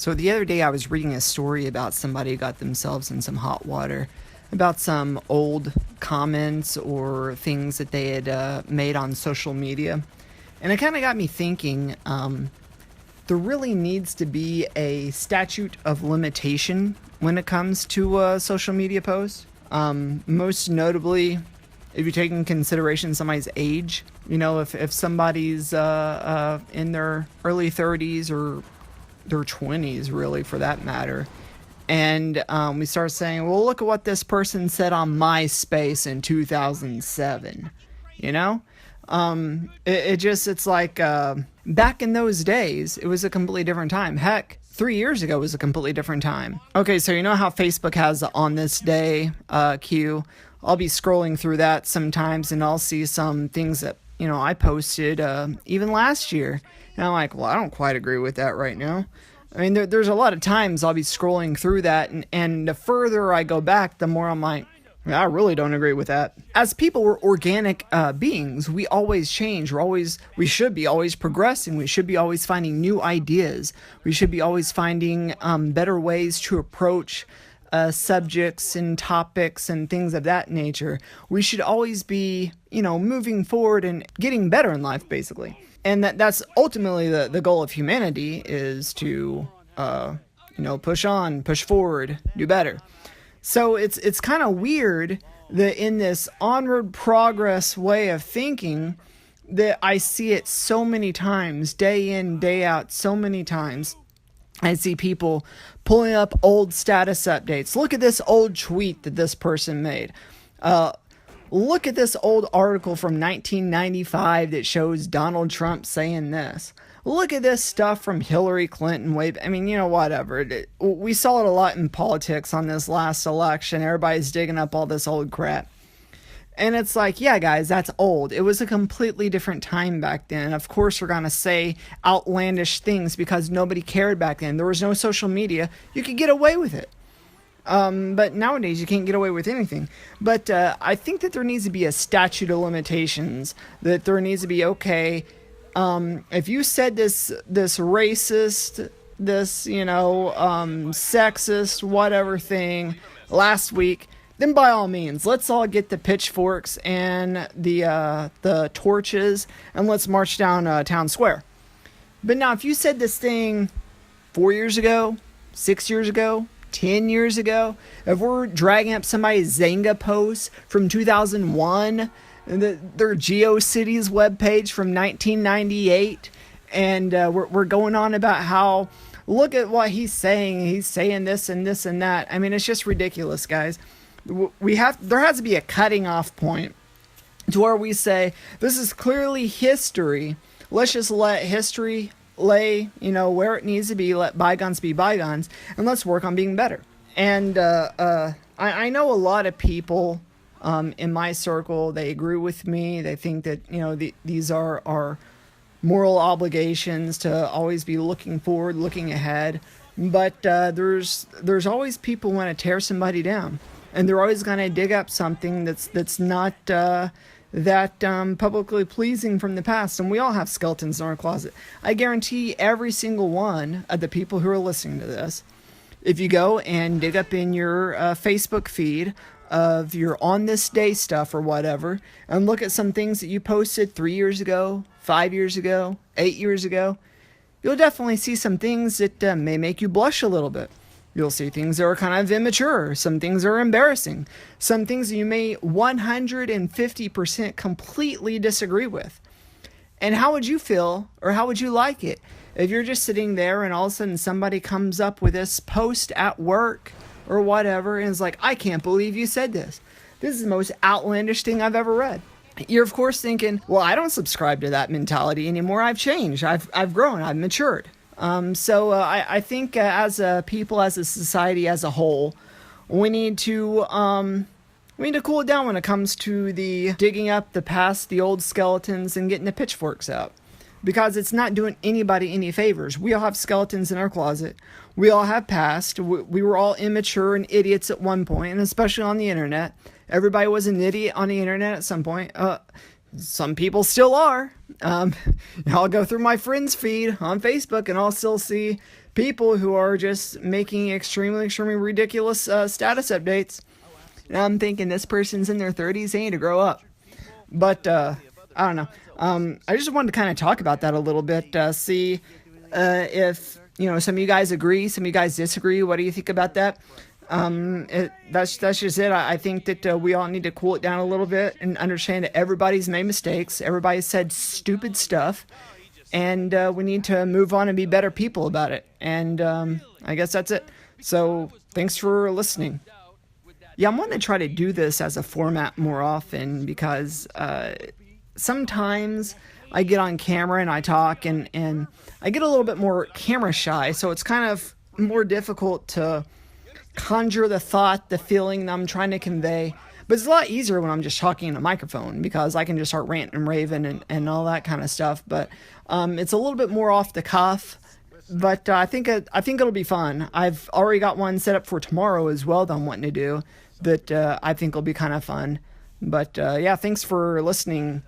So the other day I was reading a story about somebody who got themselves in some hot water about some old comments or things that they had made on social media. And it kind of got me thinking, there really needs to be a statute of limitation when it comes to social media posts. Most notably, if you take in consideration somebody's age, if somebody's in their early 30s or their 20s, really, for that matter, and we start saying, well, look at what this person said on MySpace in 2007, it's like back in those days, it was a completely different time. Heck, 3 years ago was a completely different time. Okay, so you know how Facebook has the on this day queue? I'll be scrolling through that sometimes and I'll see some things that, I posted even last year. And I'm like, well, I don't quite agree with that right now. I mean, there's a lot of times I'll be scrolling through that, and the further I go back, the more I'm like, I really don't agree with that. As people, we're organic beings. We always change. We should be always progressing. We should be always finding new ideas. We should be always finding better ways to approach subjects and topics and things of that nature. We should always be, moving forward and getting better in life, basically. And that's ultimately the goal of humanity, is to, push on, push forward, do better. So it's kind of weird that in this onward progress way of thinking, that I see it so many times, day in, day out, so many times. I see people pulling up old status updates. Look at this old tweet that this person made. Look at this old article from 1995 that shows Donald Trump saying this. Look at this stuff from Hillary Clinton. Whatever. We saw it a lot in politics on this last election. Everybody's digging up all this old crap. And it's like, yeah, guys, that's old. It was a completely different time back then. Of course, we're going to say outlandish things because nobody cared back then. There was no social media. You could get away with it. But nowadays you can't get away with anything. But I think that there needs to be a statute of limitations. That there needs to be, okay, if you said this racist, this, sexist, whatever thing last week, then by all means, let's all get the pitchforks and the torches and let's march down town square. But now, if you said this thing 4 years ago, 6 years ago, 10 years ago, if we're dragging up somebody's Zanga post from 2001, their GeoCities webpage from 1998, and we're going on about how, look at what he's saying this and this and that. I mean, it's just ridiculous, guys. There has to be a cutting off point to where we say, this is clearly history. Let's just let history lay, where it needs to be, let bygones be bygones, and let's work on being better. And I know a lot of people in my circle, they agree with me. They think that, these are our moral obligations to always be looking forward, looking ahead. But there's always people who want to tear somebody down. And they're always going to dig up something that's not that publicly pleasing from the past. And we all have skeletons in our closet. I guarantee every single one of the people who are listening to this, if you go and dig up in your Facebook feed of your on this day stuff or whatever, and look at some things that you posted 3 years ago, 5 years ago, 8 years ago, you'll definitely see some things that may make you blush a little bit. You'll see things that are kind of immature. Some things are embarrassing. Some things you may 150% completely disagree with. And how would you feel, or how would you like it, if you're just sitting there and all of a sudden somebody comes up with this post at work or whatever and is like, I can't believe you said this. This is the most outlandish thing I've ever read. You're, of course, thinking, well, I don't subscribe to that mentality anymore. I've changed. I've grown. I've matured. So I think as a people, as a society as a whole, we need to cool it down when it comes to the digging up the past, the old skeletons, and getting the pitchforks out. Because it's not doing anybody any favors. We all have skeletons in our closet. We all have past. We were all immature and idiots at one point, and especially on the internet. Everybody was an idiot on the internet at some point. some people still are. I'll go through my friends feed on Facebook and I'll still see people who are just making extremely ridiculous status updates. And I'm thinking this person's in their 30s, they need to grow up. But I don't know. I just wanted to kind of talk about that a little bit, see if some of you guys agree, some of you guys disagree. What do you think about that? That's just it. I think that we all need to cool it down a little bit and understand that everybody's made mistakes. Everybody's said stupid stuff. And we need to move on and be better people about it. And I guess that's it. So thanks for listening. Yeah, I'm wanting to try to do this as a format more often because sometimes I get on camera and I talk and I get a little bit more camera shy. So it's kind of more difficult to conjure the thought, the feeling that I'm trying to convey. But it's a lot easier when I'm just talking in a microphone because I can just start ranting and raving and all that kind of stuff. But it's a little bit more off the cuff. But I think it'll be fun. I've already got one set up for tomorrow as well that I'm wanting to do that I think will be kind of fun. But yeah, thanks for listening.